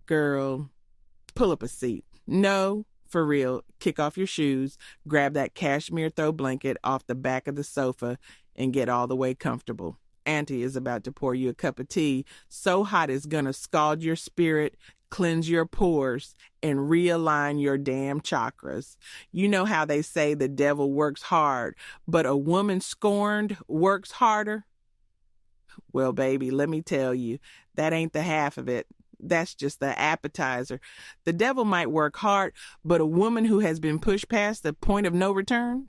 Girl, pull up a seat. No, for real, kick off your shoes, grab that cashmere throw blanket off the back of the sofa, and get all the way comfortable. Auntie is about to pour you a cup of tea so hot it's gonna scald your spirit, cleanse your pores, and realign your damn chakras. You know how they say the devil works hard, but a woman scorned works harder? Well, baby, let me tell you, that ain't the half of it. That's just the appetizer. The devil might work hard, but a woman who has been pushed past the point of no return,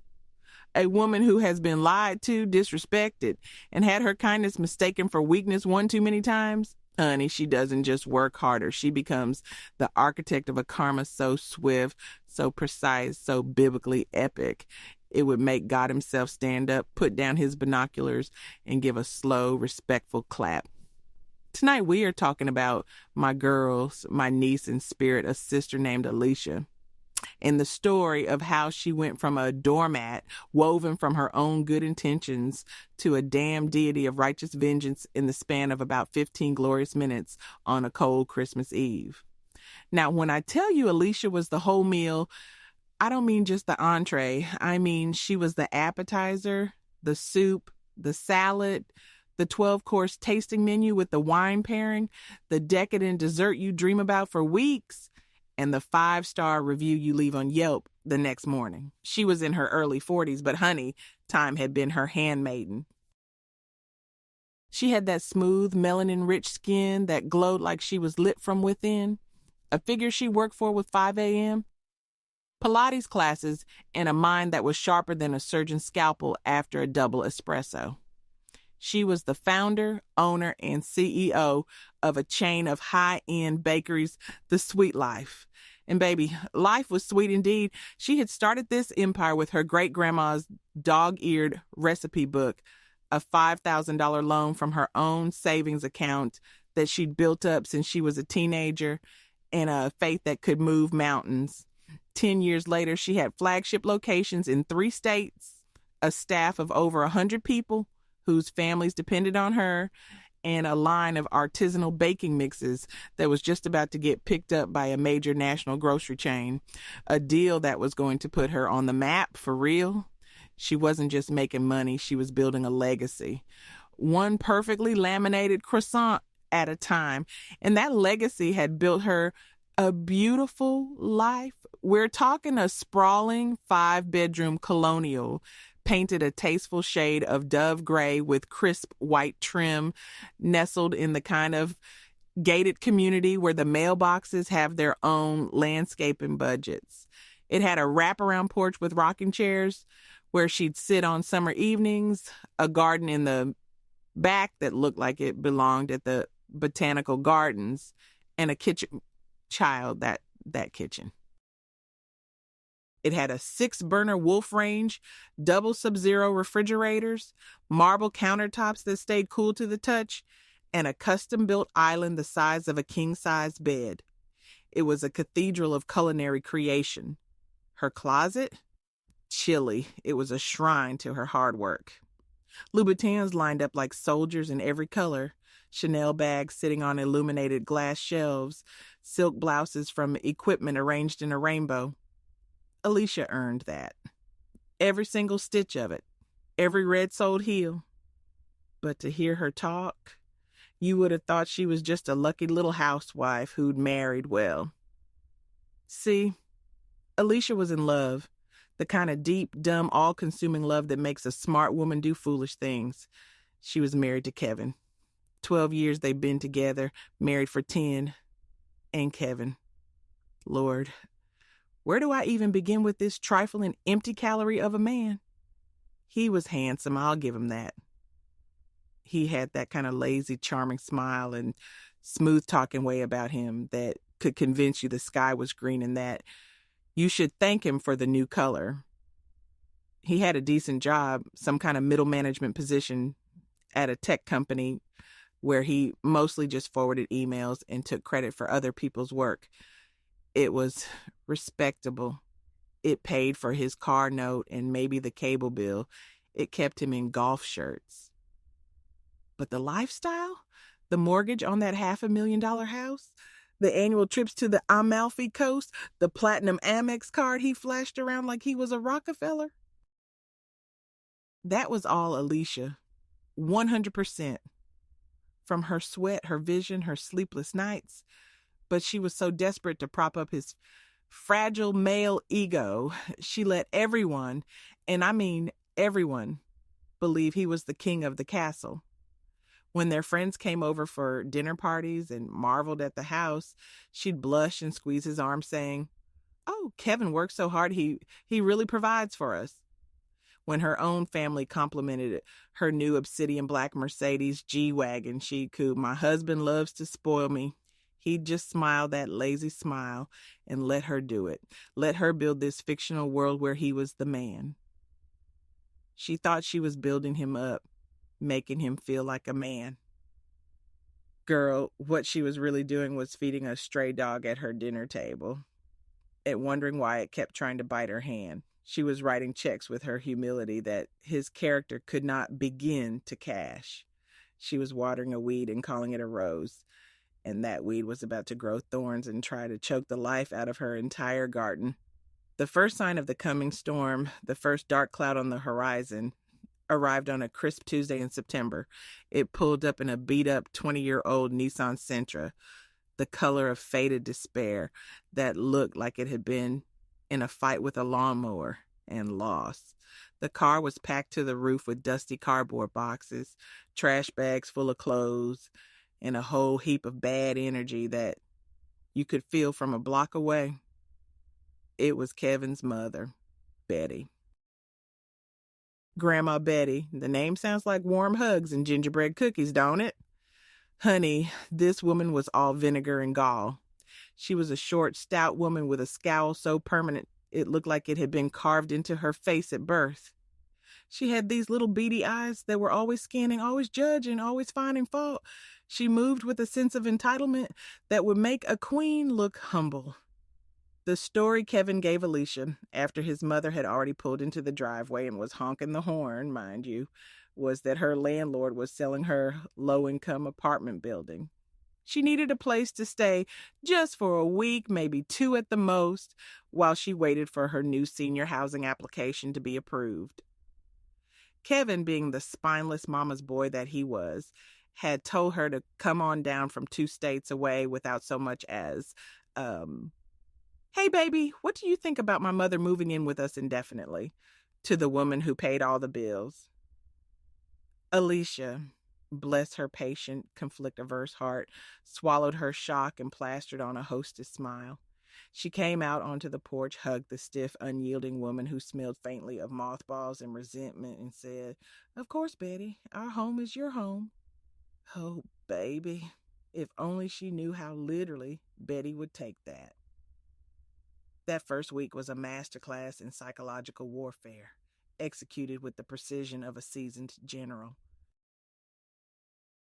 a woman who has been lied to, disrespected, and had her kindness mistaken for weakness one too many times, honey, she doesn't just work harder. She becomes the architect of a karma so swift, so precise, so biblically epic. It would make God himself stand up, put down his binoculars, and give a slow, respectful clap. Tonight we are talking about my girls, my niece in spirit, a sister named Alicia, and the story of how she went from a doormat woven from her own good intentions to a damn deity of righteous vengeance in the span of about 15 glorious minutes on a cold Christmas Eve. Now, when I tell you Alicia was the whole meal, I don't mean just the entree. I mean she was the appetizer, the soup, the salad, the 12-course tasting menu with the wine pairing, the decadent dessert you dream about for weeks, and the 5-star review you leave on Yelp the next morning. She was in her early 40s, but honey, time had been her handmaiden. She had that smooth, melanin-rich skin that glowed like she was lit from within, a figure she worked for with 5 a.m., Pilates classes, and a mind that was sharper than a surgeon's scalpel after a double espresso. She was the founder, owner, and CEO of a chain of high-end bakeries, The Sweet Life. And baby, life was sweet indeed. She had started this empire with her great-grandma's dog-eared recipe book, a $5,000 loan from her own savings account that she'd built up since she was a teenager, and a faith that could move mountains. 10 years later, she had flagship locations in 3 states, a staff of over 100 people, whose families depended on her, and a line of artisanal baking mixes that was just about to get picked up by a major national grocery chain. A deal that was going to put her on the map for real. She wasn't just making money, she was building a legacy. One perfectly laminated croissant at a time. And that legacy had built her a beautiful life. We're talking a sprawling 5-bedroom colonial, painted a tasteful shade of dove gray with crisp white trim, nestled in the kind of gated community where the mailboxes have their own landscaping budgets. It had a wraparound porch with rocking chairs where she'd sit on summer evenings, a garden in the back that looked like it belonged at the botanical gardens, and a kitchen. Child, that kitchen. It had a 6-burner Wolf range, double Sub-Zero refrigerators, marble countertops that stayed cool to the touch, and a custom-built island the size of a king-size bed. It was a cathedral of culinary creation. Her closet? Chilly. It was a shrine to her hard work. Louboutins lined up like soldiers in every color, Chanel bags sitting on illuminated glass shelves, silk blouses from equipment arranged in a rainbow. Alicia earned that. Every single stitch of it. Every red-soled heel. But to hear her talk, you would have thought she was just a lucky little housewife who'd married well. See, Alicia was in love. The kind of deep, dumb, all-consuming love that makes a smart woman do foolish things. She was married to Kevin. 12 years they've been together, married for 10. And Kevin. Lord, where do I even begin with this trifling empty calorie of a man? He was handsome, I'll give him that. He had that kind of lazy, charming smile and smooth-talking way about him that could convince you the sky was green and that you should thank him for the new color. He had a decent job, some kind of middle management position at a tech company where he mostly just forwarded emails and took credit for other people's work. It was respectable. It paid for his car note and maybe the cable bill. It kept him in golf shirts. But the lifestyle? The mortgage on that $500,000 house? The annual trips to the Amalfi Coast, the platinum Amex card he flashed around like he was a Rockefeller. That was all Alicia, 100%. From her sweat, her vision, her sleepless nights. But she was so desperate to prop up his fragile male ego, she let everyone, and I mean everyone, believe he was the king of the castle. When their friends came over for dinner parties and marveled at the house, she'd blush and squeeze his arm, saying, "Oh, Kevin works so hard, he really provides for us." When her own family complimented her new obsidian black Mercedes G-Wagon, she'd coo, "My husband loves to spoil me." He'd just smile that lazy smile and let her do it. Let her build this fictional world where he was the man. She thought she was building him up, making him feel like a man. Girl, what she was really doing was feeding a stray dog at her dinner table, and wondering why it kept trying to bite her hand. She was writing checks with her humility that his character could not begin to cash. She was watering a weed and calling it a rose, and that weed was about to grow thorns and try to choke the life out of her entire garden. The first sign of the coming storm, the first dark cloud on the horizon, arrived on a crisp Tuesday in September. It pulled up in a beat-up 20-year-old Nissan Sentra, the color of faded despair that looked like it had been in a fight with a lawnmower and lost. The car was packed to the roof with dusty cardboard boxes, trash bags full of clothes, and a whole heap of bad energy that you could feel from a block away. It was Kevin's mother, Betty. Grandma Betty. The name sounds like warm hugs and gingerbread cookies, don't it? Honey, this woman was all vinegar and gall. She was a short, stout woman with a scowl so permanent it looked like it had been carved into her face at birth. She had these little beady eyes that were always scanning, always judging, always finding fault. She moved with a sense of entitlement that would make a queen look humble. The story Kevin gave Alicia, after his mother had already pulled into the driveway and was honking the horn, mind you, was that her landlord was selling her low-income apartment building. She needed a place to stay just for a week, maybe 2 at the most, while she waited for her new senior housing application to be approved. Kevin, being the spineless mama's boy that he was, had told her to come on down from 2 states away without so much as, "Hey, baby, what do you think about my mother moving in with us indefinitely?" to the woman who paid all the bills. Alicia, bless her patient, conflict-averse heart, swallowed her shock and plastered on a hostess smile. She came out onto the porch, hugged the stiff, unyielding woman who smelled faintly of mothballs and resentment, and said, "Of course, Betty, our home is your home." Oh, baby, if only she knew how literally Betty would take that. That first week was a masterclass in psychological warfare, executed with the precision of a seasoned general.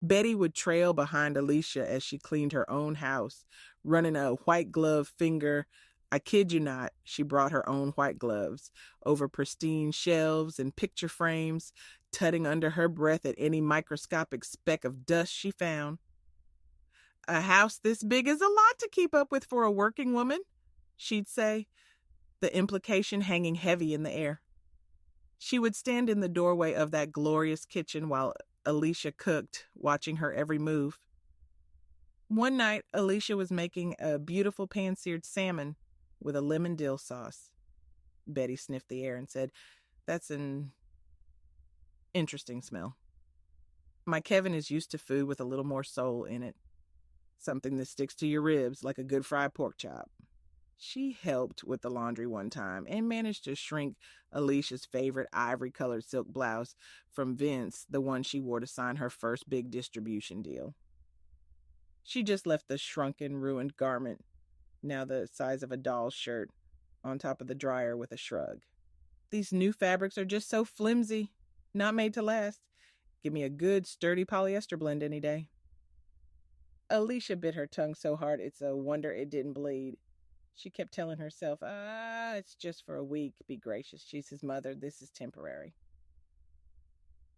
Betty would trail behind Alicia as she cleaned her own house, running a white glove finger. I kid you not, she brought her own white gloves over pristine shelves and picture frames, tutting under her breath at any microscopic speck of dust she found. "A house this big is a lot to keep up with for a working woman," she'd say, the implication hanging heavy in the air. She would stand in the doorway of that glorious kitchen while Alicia cooked, watching her every move. One night, Alicia was making a beautiful pan-seared salmon with a lemon dill sauce. Betty sniffed the air and said, "That's an interesting smell. My Kevin is used to food with a little more soul in it. Something that sticks to your ribs like a good fried pork chop." She helped with the laundry one time and managed to shrink Alicia's favorite ivory-colored silk blouse from Vince, the one she wore to sign her first big distribution deal. She just left the shrunken, ruined garment, now the size of a doll's shirt, on top of the dryer with a shrug. "These new fabrics are just so flimsy, not made to last. Give me a good, sturdy polyester blend any day." Alicia bit her tongue so hard it's a wonder it didn't bleed. She kept telling herself, it's just for a week. Be gracious. She's his mother. This is temporary.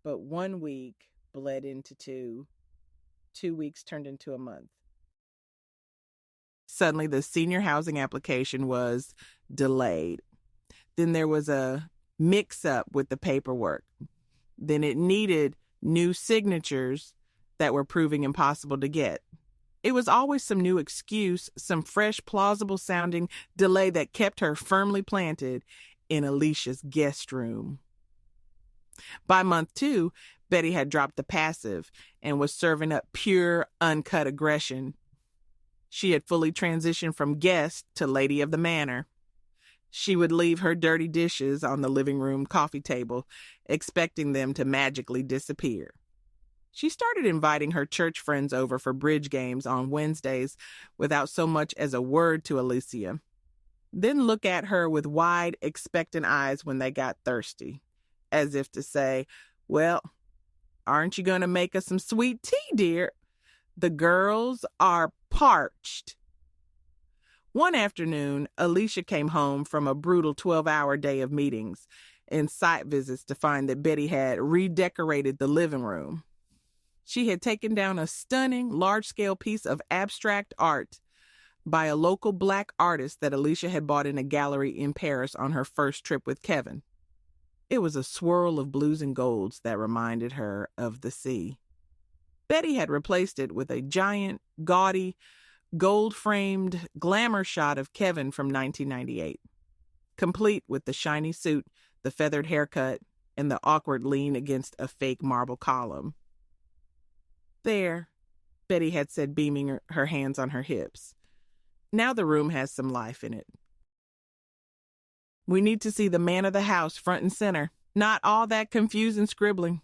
But 1 week bled into 2. 2 weeks turned into a month. Suddenly, the senior housing application was delayed. Then there was a mix-up with the paperwork. Then it needed new signatures that were proving impossible to get. It was always some new excuse, some fresh, plausible-sounding delay that kept her firmly planted in Alicia's guest room. By month 2, Betty had dropped the passive and was serving up pure, uncut aggression. She had fully transitioned from guest to lady of the manor. She would leave her dirty dishes on the living room coffee table, expecting them to magically disappear. She started inviting her church friends over for bridge games on Wednesdays without so much as a word to Alicia. Then look at her with wide, expectant eyes when they got thirsty, as if to say, "Well, aren't you going to make us some sweet tea, dear? The girls are parched." One afternoon, Alicia came home from a brutal 12-hour day of meetings and site visits to find that Betty had redecorated the living room. She had taken down a stunning, large-scale piece of abstract art by a local black artist that Alicia had bought in a gallery in Paris on her first trip with Kevin. It was a swirl of blues and golds that reminded her of the sea. Betty had replaced it with a giant, gaudy, gold-framed glamour shot of Kevin from 1998, complete with the shiny suit, the feathered haircut, and the awkward lean against a fake marble column. "There," Betty had said, beaming her hands on her hips. "Now the room has some life in it. We need to see the man of the house front and center, not all that confusing scribbling."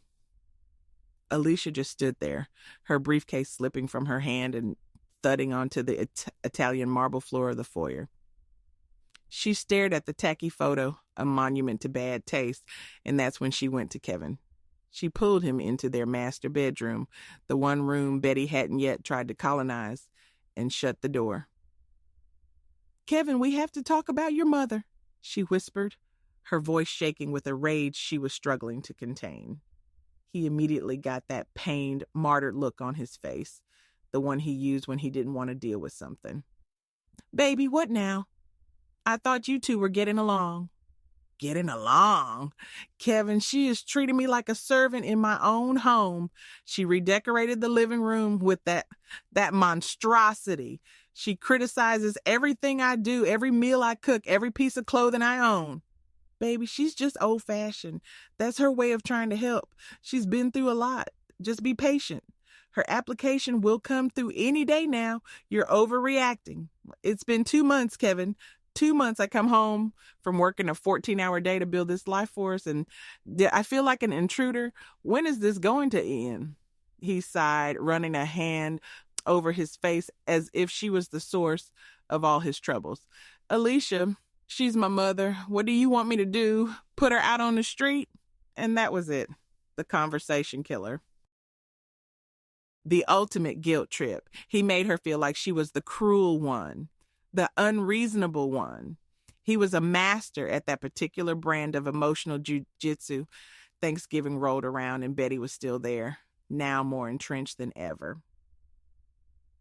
Alicia just stood there, her briefcase slipping from her hand and thudding onto the Italian marble floor of the foyer. She stared at the tacky photo, a monument to bad taste, and that's when she went to Kevin. She pulled him into their master bedroom, the one room Betty hadn't yet tried to colonize, and shut the door. "Kevin, we have to talk about your mother," she whispered, her voice shaking with a rage she was struggling to contain. He immediately got that pained, martyred look on his face, the one he used when he didn't want to deal with something. "Baby, what now? I thought you two were getting along." "Getting along? Kevin, she is treating me like a servant in my own home. She redecorated the living room with that monstrosity. She criticizes everything I do, every meal I cook, every piece of clothing I own. Baby, she's just old-fashioned. That's her way of trying to help. She's been through a lot. Just be patient. Her application will come through any day now. You're overreacting. It's been 2 months, Kevin. 2 months I come home from working a 14-hour day to build this life for us, and I feel like an intruder. When is this going to end?" He sighed, running a hand over his face as if she was the source of all his troubles. "Alicia, she's my mother. What do you want me to do? Put her out on the street?" And that was it. The conversation killer. The ultimate guilt trip. He made her feel like she was the cruel one, the unreasonable one. He was a master at that particular brand of emotional jujitsu. Thanksgiving rolled around and Betty was still there, now more entrenched than ever.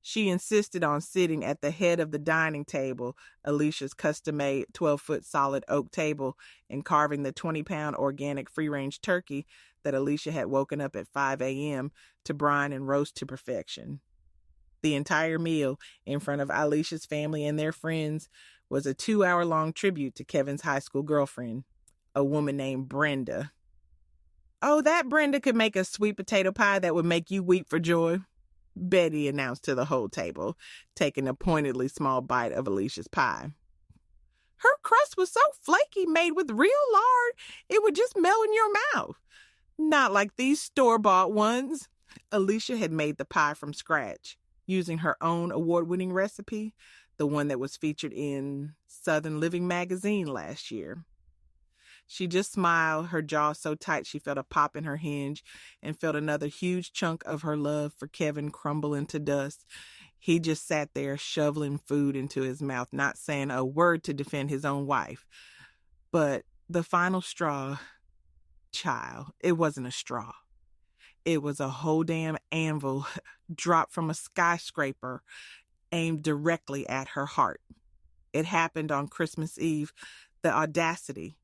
She insisted on sitting at the head of the dining table, Alicia's custom-made 12-foot solid oak table, and carving the 20-pound organic free-range turkey that Alicia had woken up at 5 a.m. to brine and roast to perfection. The entire meal, in front of Alicia's family and their friends, was a 2-hour-long tribute to Kevin's high school girlfriend, a woman named Brenda. "Oh, that Brenda could make a sweet potato pie that would make you weep for joy," Betty announced to the whole table, taking a pointedly small bite of Alicia's pie. "Her crust was so flaky, made with real lard, it would just melt in your mouth. Not like these store-bought ones." Alicia had made the pie from scratch, using her own award-winning recipe, the one that was featured in Southern Living magazine last year. She just smiled, her jaw so tight she felt a pop in her hinge, and felt another huge chunk of her love for Kevin crumble into dust. He just sat there shoveling food into his mouth, not saying a word to defend his own wife. But the final straw, child, it wasn't a straw. It was a whole damn anvil dropped from a skyscraper aimed directly at her heart. It happened on Christmas Eve. The audacity,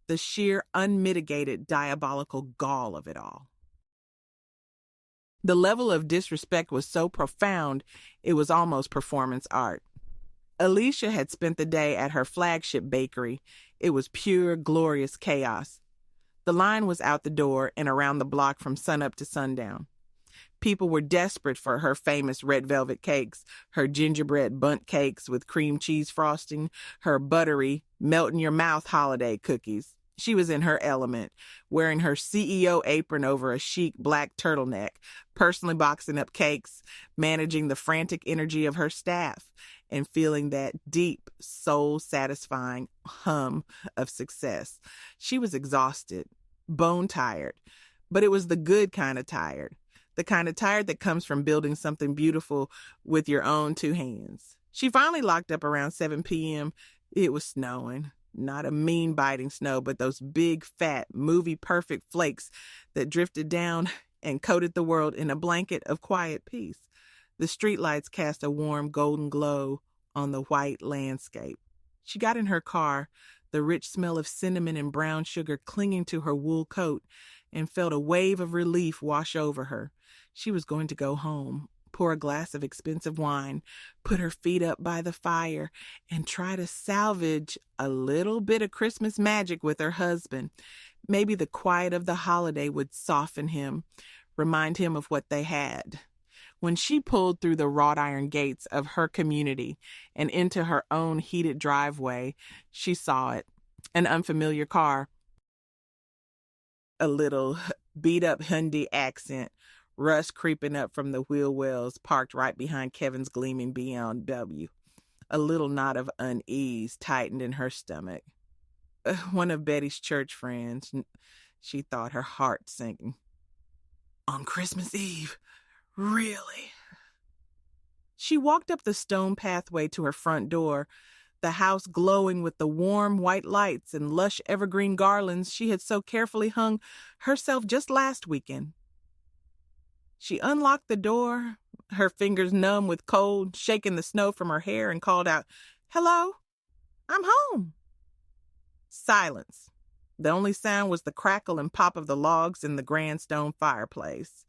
the sheer unmitigated diabolical gall of it all. The level of disrespect was so profound, it was almost performance art. Alicia had spent the day at her flagship bakery. It was pure, glorious chaos. The line was out the door and around the block from sunup to sundown. People were desperate for her famous red velvet cakes, her gingerbread bundt cakes with cream cheese frosting, her buttery, melt-in-your-mouth holiday cookies. She was in her element, wearing her CEO apron over a chic black turtleneck, personally boxing up cakes, managing the frantic energy of her staff, and feeling that deep, soul-satisfying hum of success. She was exhausted, bone-tired, but it was the good kind of tired. The kind of tired that comes from building something beautiful with your own two hands. She finally locked up around 7 p.m. It was snowing. Not a mean biting snow, but those big, fat, movie-perfect flakes that drifted down and coated the world in a blanket of quiet peace. The streetlights cast a warm golden glow on the white landscape. She got in her car, the rich smell of cinnamon and brown sugar clinging to her wool coat, and felt a wave of relief wash over her. She was going to go home, pour a glass of expensive wine, put her feet up by the fire, and try to salvage a little bit of Christmas magic with her husband. Maybe the quiet of the holiday would soften him, remind him of what they had. When she pulled through the wrought iron gates of her community and into her own heated driveway, she saw it. An unfamiliar car. A little beat-up Hyundai accent, rust creeping up from the wheel wells parked right behind Kevin's gleaming BMW. A little knot of unease tightened in her stomach. One of Betty's church friends. She thought, her heart sinking. On Christmas Eve? Really? She walked up the stone pathway to her front door, the house glowing with the warm white lights and lush evergreen garlands she had so carefully hung herself just last weekend. She unlocked the door, her fingers numb with cold, shaking the snow from her hair, and called out, "Hello? I'm home." Silence. The only sound was the crackle and pop of the logs in the grand stone fireplace.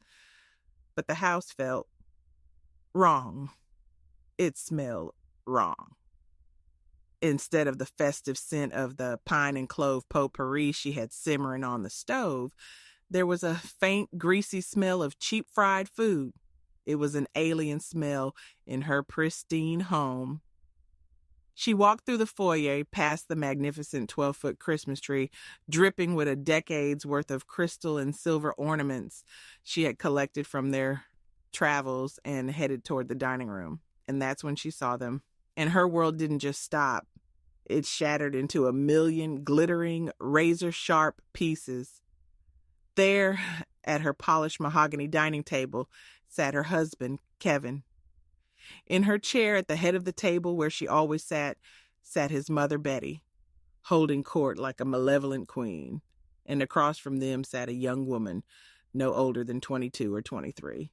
But the house felt wrong. It smelled wrong. Instead of the festive scent of the pine and clove potpourri she had simmering on the stove, there was a faint, greasy smell of cheap fried food. It was an alien smell in her pristine home. She walked through the foyer, past the magnificent 12-foot Christmas tree, dripping with a decade's worth of crystal and silver ornaments she had collected from their travels, and headed toward the dining room. And that's when she saw them. And her world didn't just stop. It shattered into a million glittering, razor-sharp pieces. There, at her polished mahogany dining table, sat her husband, Kevin. In her chair at the head of the table where she always sat his mother, Betty, holding court like a malevolent queen. And across from them sat a young woman, no older than 22 or 23.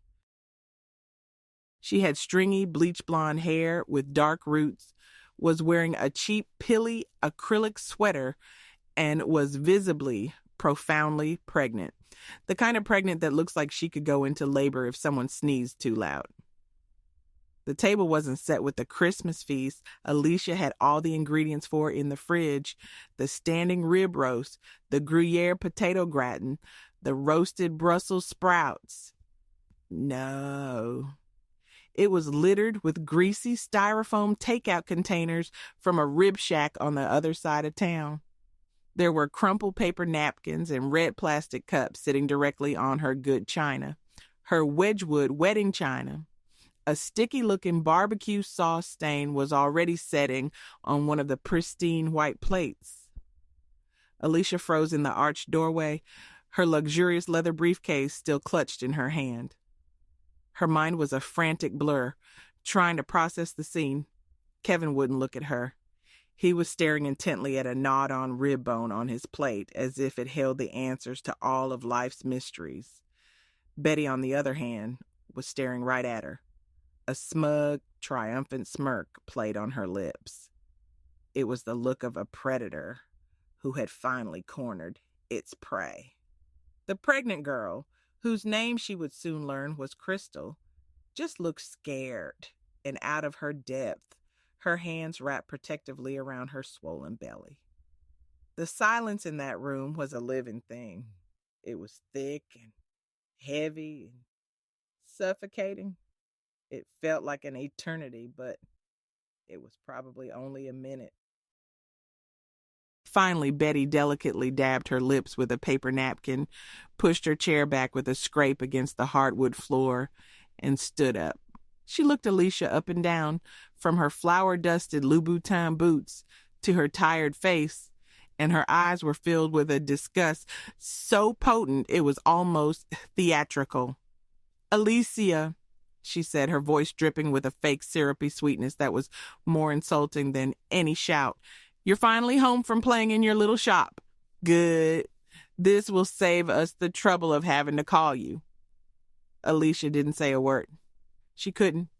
She had stringy, bleach blonde hair with dark roots, was wearing a cheap, pilly acrylic sweater, and was visibly, profoundly pregnant. The kind of pregnant that looks like she could go into labor if someone sneezed too loud. The table wasn't set with the Christmas feast Alicia had all the ingredients for in the fridge: the standing rib roast, the Gruyere potato gratin, the roasted Brussels sprouts. No. It was littered with greasy styrofoam takeout containers from a rib shack on the other side of town. There were crumpled paper napkins and red plastic cups sitting directly on her good china, her Wedgwood wedding china. A sticky-looking barbecue sauce stain was already setting on one of the pristine white plates. Alicia froze in the arched doorway, her luxurious leather briefcase still clutched in her hand. Her mind was a frantic blur, trying to process the scene. Kevin wouldn't look at her. He was staring intently at a gnawed-on rib bone on his plate, as if it held the answers to all of life's mysteries. Betty, on the other hand, was staring right at her. A smug, triumphant smirk played on her lips. It was the look of a predator who had finally cornered its prey. The pregnant girl, whose name she would soon learn was Crystal, just looked scared and out of her depth, her hands wrapped protectively around her swollen belly. The silence in that room was a living thing. It was thick and heavy and suffocating. It felt like an eternity, but it was probably only a minute. Finally, Betty delicately dabbed her lips with a paper napkin, pushed her chair back with a scrape against the hardwood floor, and stood up. She looked Alicia up and down, from her flour-dusted Louboutin boots to her tired face, and her eyes were filled with a disgust so potent it was almost theatrical. "Alicia," she said, her voice dripping with a fake syrupy sweetness that was more insulting than any shout. "You're finally home from playing in your little shop. Good. This will save us the trouble of having to call you." Alicia didn't say a word. She couldn't.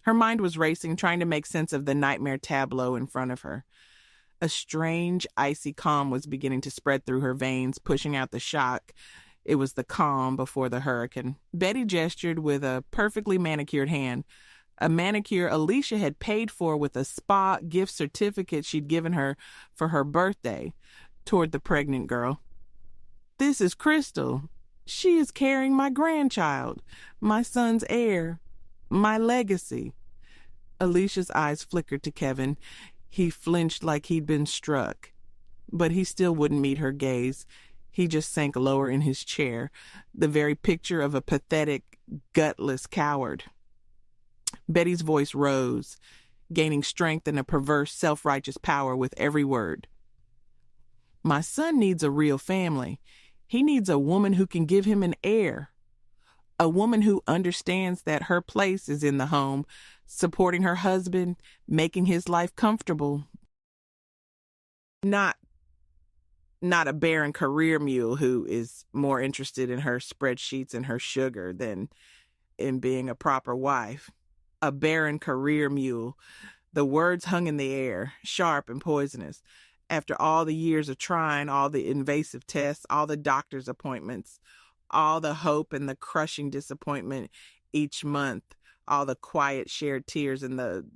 Her mind was racing, trying to make sense of the nightmare tableau in front of her. A strange, icy calm was beginning to spread through her veins, pushing out the shock. It was the calm before the hurricane. Betty gestured with a perfectly manicured hand, a manicure Alicia had paid for with a spa gift certificate she'd given her for her birthday, toward the pregnant girl. "This is Crystal. She is carrying my grandchild, my son's heir, my legacy." Alicia's eyes flickered to Kevin. He flinched like he'd been struck, but he still wouldn't meet her gaze. He just sank lower in his chair, the very picture of a pathetic, gutless coward. Betty's voice rose, gaining strength and a perverse, self-righteous power with every word. "My son needs a real family. He needs a woman who can give him an heir. A woman who understands that her place is in the home, supporting her husband, making his life comfortable. Not a barren career mule who is more interested in her spreadsheets and her sugar than in being a proper wife. A barren career mule." The words hung in the air, sharp and poisonous. After all the years of trying, all the invasive tests, all the doctor's appointments, all the hope and the crushing disappointment each month, all the quiet shared tears and the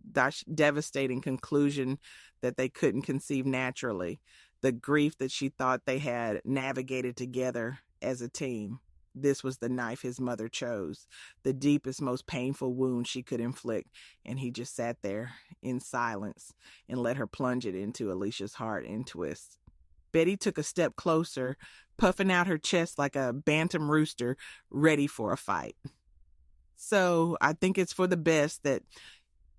devastating conclusion that they couldn't conceive naturally, the grief that she thought they had navigated together as a team. This was the knife his mother chose, the deepest, most painful wound she could inflict, and he just sat there in silence and let her plunge it into Alicia's heart in twists. Betty took a step closer, puffing out her chest like a bantam rooster, ready for a fight. "So I think it's for the best that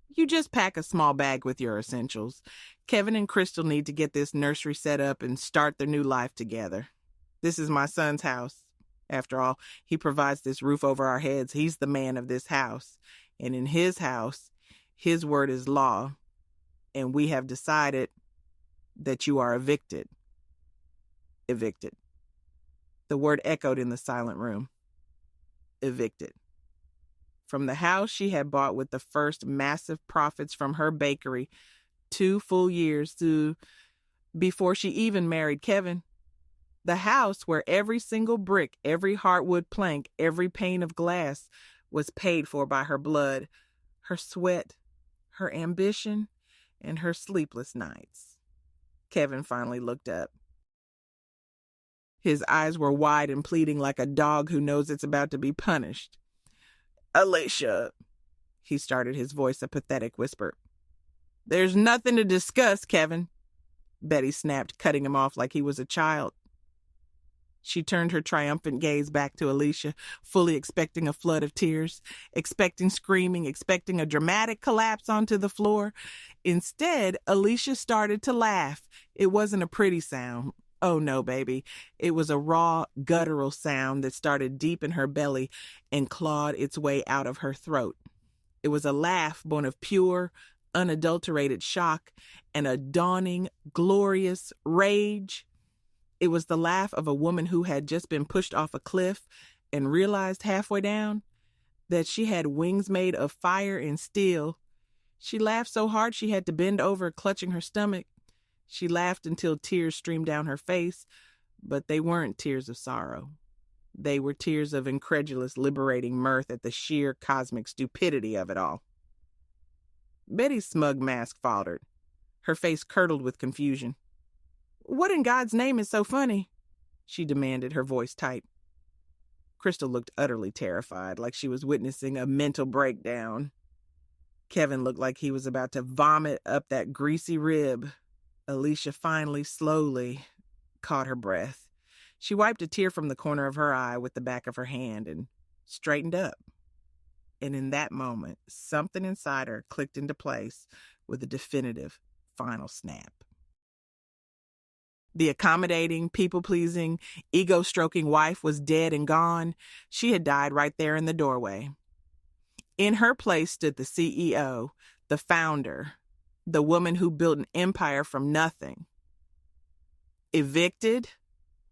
you just pack a small bag with your essentials. Kevin and Crystal need to get this nursery set up and start their new life together. This is my son's house. After all, he provides this roof over our heads. He's the man of this house. And in his house, his word is law. And we have decided that you are evicted." Evicted. The word echoed in the silent room. Evicted. From the house she had bought with the first massive profits from her bakery 2 full years before she even married Kevin. The house where every single brick, every hardwood plank, every pane of glass was paid for by her blood, her sweat, her ambition, and her sleepless nights. Kevin finally looked up. His eyes were wide and pleading like a dog who knows it's about to be punished. "Alicia," he started, his voice a pathetic whisper. "There's nothing to discuss, Kevin," Betty snapped, cutting him off like he was a child. She turned her triumphant gaze back to Alicia, fully expecting a flood of tears, expecting screaming, expecting a dramatic collapse onto the floor. Instead, Alicia started to laugh. It wasn't a pretty sound. Oh no, baby. It was a raw, guttural sound that started deep in her belly and clawed its way out of her throat. It was a laugh born of pure, unadulterated shock and a dawning, glorious rage. It was the laugh of a woman who had just been pushed off a cliff and realized halfway down that she had wings made of fire and steel. She laughed so hard she had to bend over, clutching her stomach. She laughed until tears streamed down her face, but they weren't tears of sorrow. They were tears of incredulous, liberating mirth at the sheer cosmic stupidity of it all. Betty's smug mask faltered. Her face curdled with confusion. "What in God's name is so funny?" she demanded, her voice tight. Crystal looked utterly terrified, like she was witnessing a mental breakdown. Kevin looked like he was about to vomit up that greasy rib. Alicia finally, slowly, caught her breath. She wiped a tear from the corner of her eye with the back of her hand and straightened up. And in that moment, something inside her clicked into place with a definitive, final snap. The accommodating, people-pleasing, ego-stroking wife was dead and gone. She had died right there in the doorway. In her place stood the CEO, the founder, the woman who built an empire from nothing. "Evicted?"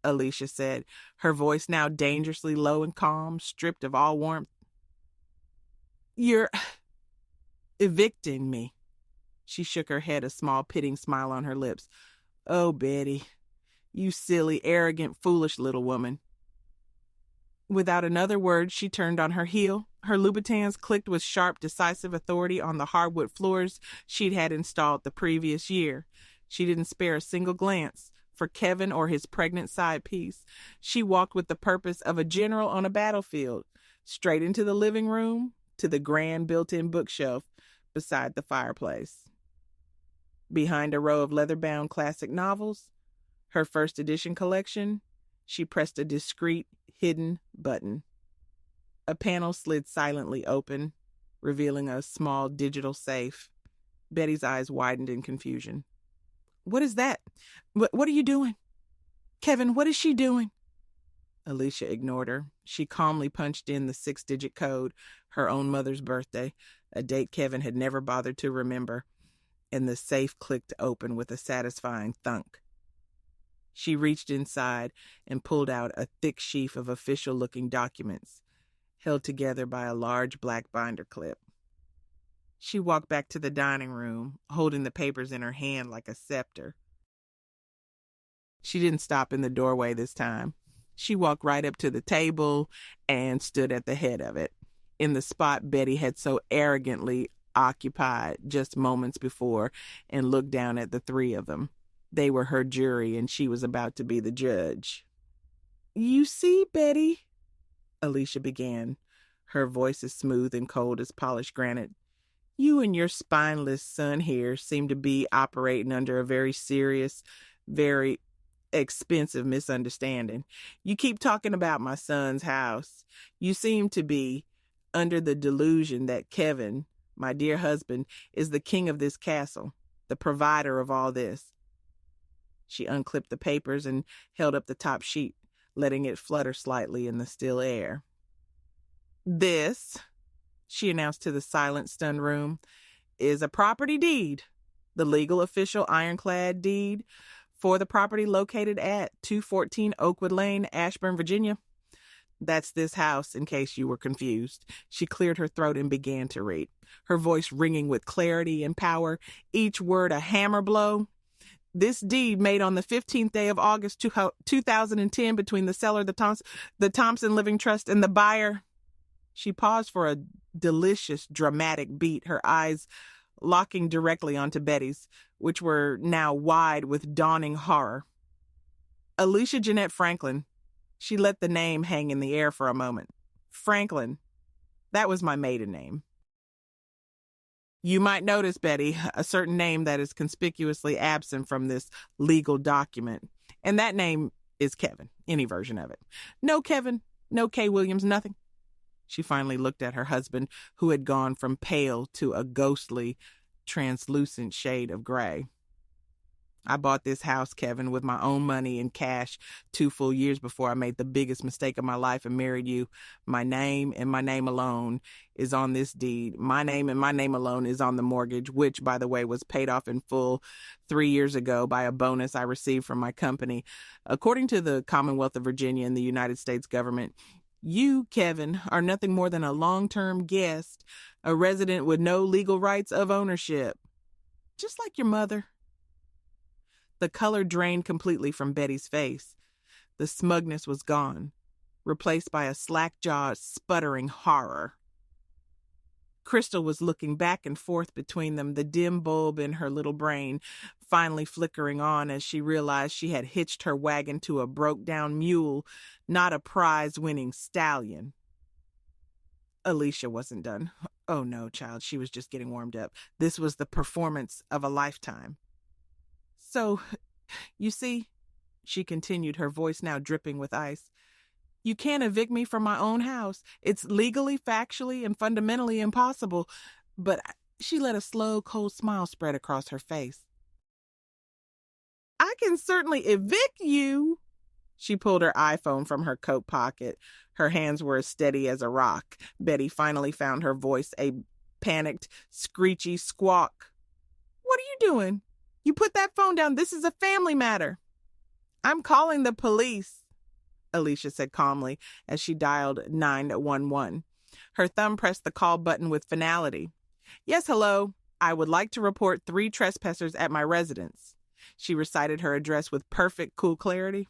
Alicia said, her voice now dangerously low and calm, stripped of all warmth. "You're evicting me." She shook her head, a small, pitying smile on her lips. "Oh, Betty, you silly, arrogant, foolish little woman." Without another word, she turned on her heel. Her Louboutins clicked with sharp, decisive authority on the hardwood floors she'd had installed the previous year. She didn't spare a single glance for Kevin or his pregnant side piece. She walked with the purpose of a general on a battlefield, straight into the living room, to the grand built-in bookshelf beside the fireplace. Behind a row of leather-bound classic novels, her first edition collection, she pressed a discreet, hidden button. A panel slid silently open, revealing a small digital safe. Betty's eyes widened in confusion. "What is that? What are you doing? Kevin, what is she doing?" Alicia ignored her. She calmly punched in the 6-digit code, her own mother's birthday, a date Kevin had never bothered to remember, and the safe clicked open with a satisfying thunk. She reached inside and pulled out a thick sheaf of official-looking documents, held together by a large black binder clip. She walked back to the dining room, holding the papers in her hand like a scepter. She didn't stop in the doorway this time. She walked right up to the table and stood at the head of it, in the spot Betty had so arrogantly occupied just moments before, and looked down at the three of them. They were her jury, and she was about to be the judge. "You see, Betty," Alicia began, her voice as smooth and cold as polished granite, "you and your spineless son here seem to be operating under a very serious, very expensive misunderstanding. You keep talking about my son's house. You seem to be under the delusion that Kevin, my dear husband, is the king of this castle, the provider of all this." She unclipped the papers and held up the top sheet, letting it flutter slightly in the still air. "This," she announced to the silent, stunned room, "is a property deed, the legal official ironclad deed for the property located at 214 Oakwood Lane, Ashburn, Virginia. That's this house, in case you were confused." She cleared her throat and began to read, her voice ringing with clarity and power, each word a hammer blow. "This deed made on the 15th day of August 2010 between the seller, the Thompson Living Trust, and the buyer." She paused for a delicious, dramatic beat, her eyes locking directly onto Betty's, which were now wide with dawning horror. "Alicia Jeanette Franklin." She let the name hang in the air for a moment. "Franklin. That was my maiden name. You might notice, Betty, a certain name that is conspicuously absent from this legal document. And that name is Kevin, any version of it. No Kevin, no K. Williams, nothing." She finally looked at her husband, who had gone from pale to a ghostly, translucent shade of gray. "I bought this house, Kevin, with my own money and cash 2 full years before I made the biggest mistake of my life and married you. My name and my name alone is on this deed. My name and my name alone is on the mortgage, which, by the way, was paid off in full 3 years ago by a bonus I received from my company. According to the Commonwealth of Virginia and the United States government, You, Kevin, are nothing more than a long-term guest, a resident with no legal rights of ownership. Just like your mother. The color drained completely from Betty's face. The smugness was gone, replaced by a slack-jawed, sputtering horror. Crystal was looking back and forth between them, the dim bulb in her little brain finally flickering on as she realized she had hitched her wagon to a broke-down mule, not a prize-winning stallion. Alicia wasn't done. Oh no, child, she was just getting warmed up. This was the performance of a lifetime. So, you see, she continued, her voice now dripping with ice, you can't evict me from my own house. It's legally, factually, and fundamentally impossible. But she let a slow, cold smile spread across her face. I can certainly evict you. She pulled her iPhone from her coat pocket. Her hands were as steady as a rock. Betty finally found her voice, a panicked, screechy squawk. What are you doing? You put that phone down. This is a family matter. I'm calling the police, Alicia said calmly as she dialed 911. Her thumb pressed the call button with finality. Yes, hello. I would like to report 3 trespassers at my residence. She recited her address with perfect, cool clarity.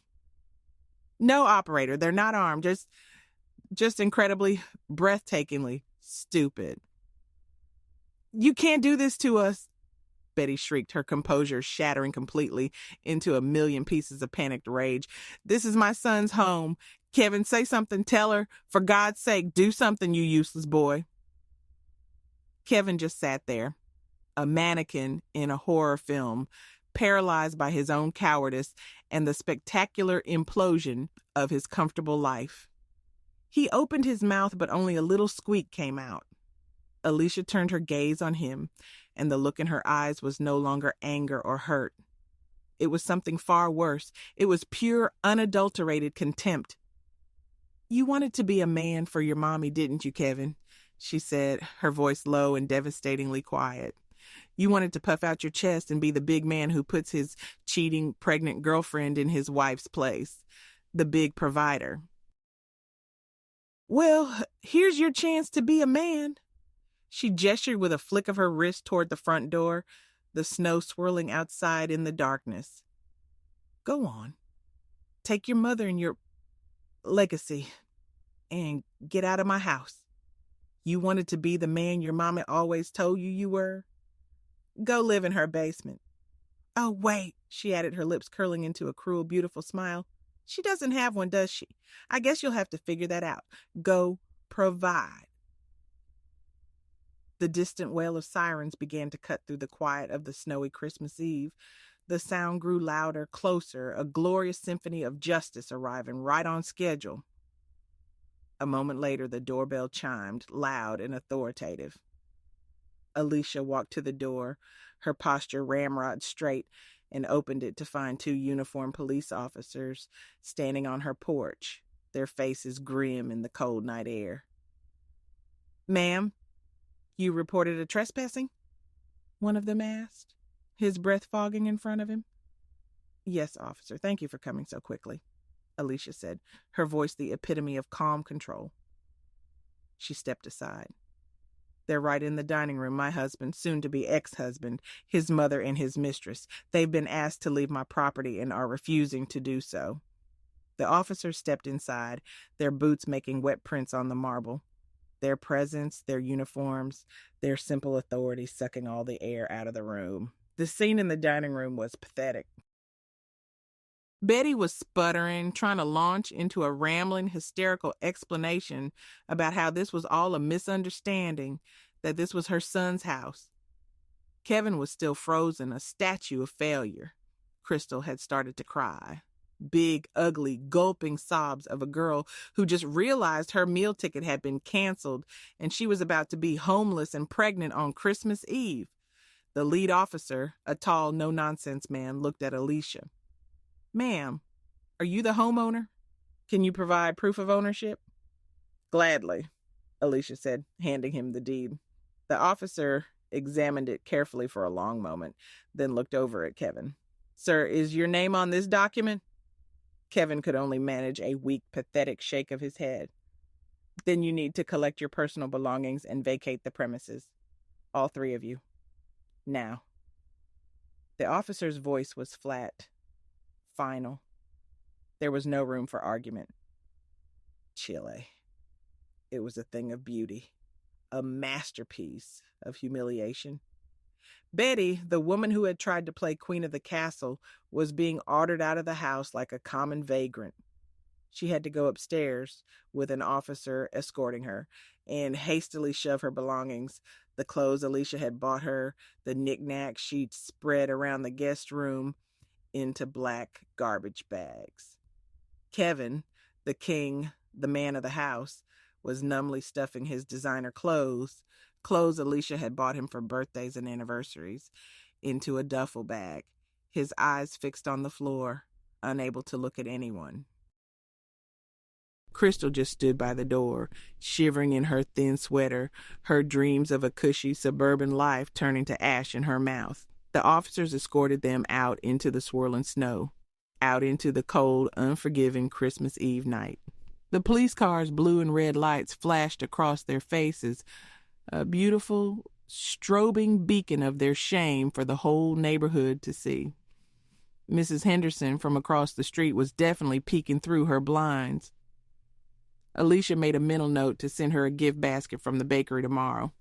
No, operator, they're not armed. Just incredibly, breathtakingly stupid. You can't do this to us, Betty shrieked, her composure shattering completely into a million pieces of panicked rage. This is my son's home. Kevin, say something. Tell her. For God's sake, do something, you useless boy. Kevin just sat there, a mannequin in a horror film, paralyzed by his own cowardice and the spectacular implosion of his comfortable life. He opened his mouth, but only a little squeak came out. Alicia turned her gaze on him, and the look in her eyes was no longer anger or hurt. It was something far worse. It was pure, unadulterated contempt. You wanted to be a man for your mommy, didn't you, Kevin? She said, her voice low and devastatingly quiet. You wanted to puff out your chest and be the big man who puts his cheating, pregnant girlfriend in his wife's place. The big provider. Well, here's your chance to be a man. She gestured with a flick of her wrist toward the front door, the snow swirling outside in the darkness. Go on. Take your mother and your legacy and get out of my house. You wanted to be the man your mama always told you were? Go live in her basement. Oh, wait, she added, her lips curling into a cruel, beautiful smile. She doesn't have one, does she? I guess you'll have to figure that out. Go provide. The distant wail of sirens began to cut through the quiet of the snowy Christmas Eve. The sound grew louder, closer, a glorious symphony of justice arriving right on schedule. A moment later, the doorbell chimed, loud and authoritative. Alicia walked to the door, her posture ramrod straight, and opened it to find 2 uniformed police officers standing on her porch, their faces grim in the cold night air. Ma'am, you reported a trespassing? One of them asked, his breath fogging in front of him. Yes, officer. Thank you for coming so quickly, Alicia said, her voice the epitome of calm control. She stepped aside. They're right in the dining room, my husband, soon-to-be ex-husband, his mother, and his mistress. They've been asked to leave my property and are refusing to do so. The officers stepped inside, their boots making wet prints on the marble. Their presence, their uniforms, their simple authority sucking all the air out of the room. The scene in the dining room was pathetic. Betty was sputtering, trying to launch into a rambling, hysterical explanation about how this was all a misunderstanding, that this was her son's house. Kevin was still frozen, a statue of failure. Crystal had started to cry. Big, ugly, gulping sobs of a girl who just realized her meal ticket had been canceled and she was about to be homeless and pregnant on Christmas Eve. The lead officer, a tall, no-nonsense man, looked at Alicia. Ma'am, are you the homeowner? Can you provide proof of ownership? Gladly, Alicia said, handing him the deed. The officer examined it carefully for a long moment, then looked over at Kevin. Sir, is your name on this document? Kevin could only manage a weak, pathetic shake of his head. Then you need to collect your personal belongings and vacate the premises. All three of you. Now. The officer's voice was flat, final. There was no room for argument. Chile. It was a thing of beauty, a masterpiece of humiliation. Betty, the woman who had tried to play queen of the castle, was being ordered out of the house like a common vagrant. She had to go upstairs with an officer escorting her and hastily shove her belongings, the clothes Alicia had bought her, the knickknacks she'd spread around the guest room, into black garbage bags. Kevin, the king, the man of the house, was numbly stuffing his designer clothes Alicia had bought him for birthdays and anniversaries, into a duffel bag, his eyes fixed on the floor, unable to look at anyone. Crystal just stood by the door, shivering in her thin sweater, her dreams of a cushy suburban life turning to ash in her mouth. The officers escorted them out into the swirling snow, out into the cold, unforgiving Christmas Eve night. The police cars' blue and red lights flashed across their faces, a beautiful, strobing beacon of their shame for the whole neighborhood to see. Mrs. Henderson from across the street was definitely peeking through her blinds. Alicia made a mental note to send her a gift basket from the bakery tomorrow.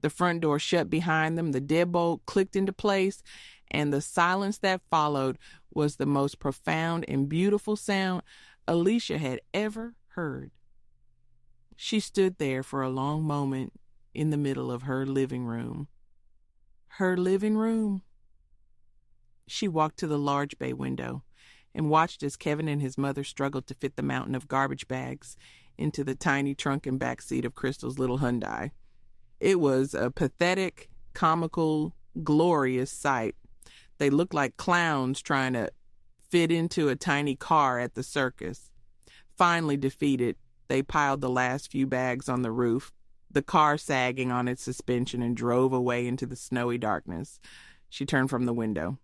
The front door shut behind them, the deadbolt clicked into place, and the silence that followed was the most profound and beautiful sound Alicia had ever heard. She stood there for a long moment in the middle of her living room. Her living room. She walked to the large bay window and watched as Kevin and his mother struggled to fit the mountain of garbage bags into the tiny trunk and back seat of Crystal's little Hyundai. It was a pathetic, comical, glorious sight. They looked like clowns trying to fit into a tiny car at the circus. Finally defeated, they piled the last few bags on the roof, the car sagging on its suspension, and drove away into the snowy darkness. She turned from the window.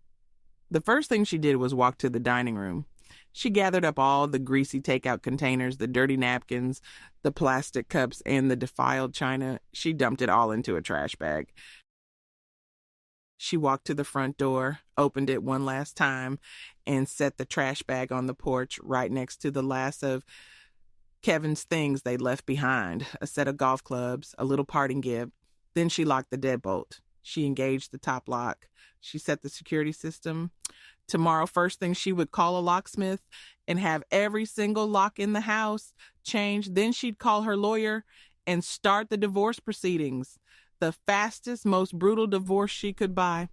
The first thing she did was walk to the dining room. She gathered up all the greasy takeout containers, the dirty napkins, the plastic cups, and the defiled china. She dumped it all into a trash bag. She walked to the front door, opened it one last time, and set the trash bag on the porch right next to the last of Kevin's things they'd left behind, a set of golf clubs, a little parting gift. Then she locked the deadbolt. She engaged the top lock. She set the security system. Tomorrow, first thing, she would call a locksmith and have every single lock in the house changed. Then she'd call her lawyer and start the divorce proceedings, the fastest, most brutal divorce she could buy.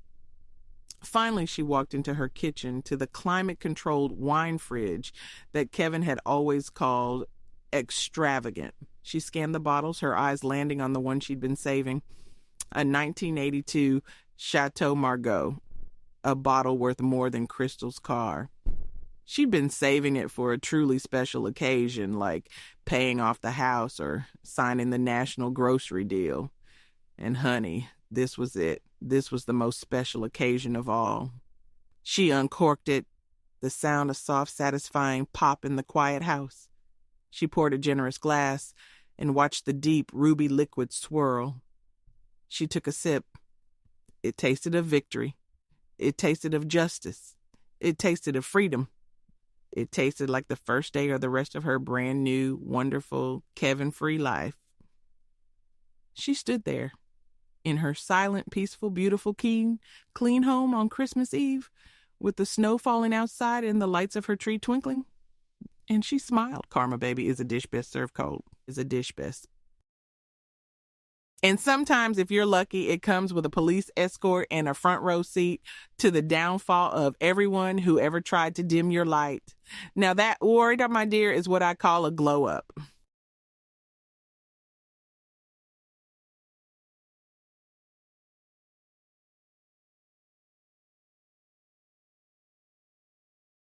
Finally, she walked into her kitchen to the climate-controlled wine fridge that Kevin had always called extravagant. She scanned the bottles, her eyes landing on the one she'd been saving, a 1982 Chateau Margaux, a bottle worth more than Crystal's car. She'd been saving it for a truly special occasion, like paying off the house or signing the national grocery deal. And honey, this was it. This was the most special occasion of all. She uncorked it, the sound of soft, satisfying pop in the quiet house. She poured a generous glass and watched the deep, ruby liquid swirl. She took a sip. It tasted of victory. It tasted of justice. It tasted of freedom. It tasted like the first day of the rest of her brand new, wonderful, Kevin-free life. She stood there, in her silent, peaceful, beautiful, clean home on Christmas Eve, with the snow falling outside and the lights of her tree twinkling. And she smiled. Karma, baby, is a dish best served cold. Is a dish best. And sometimes, if you're lucky, it comes with a police escort and a front row seat to the downfall of everyone who ever tried to dim your light. Now that, my dear, is what I call a glow up.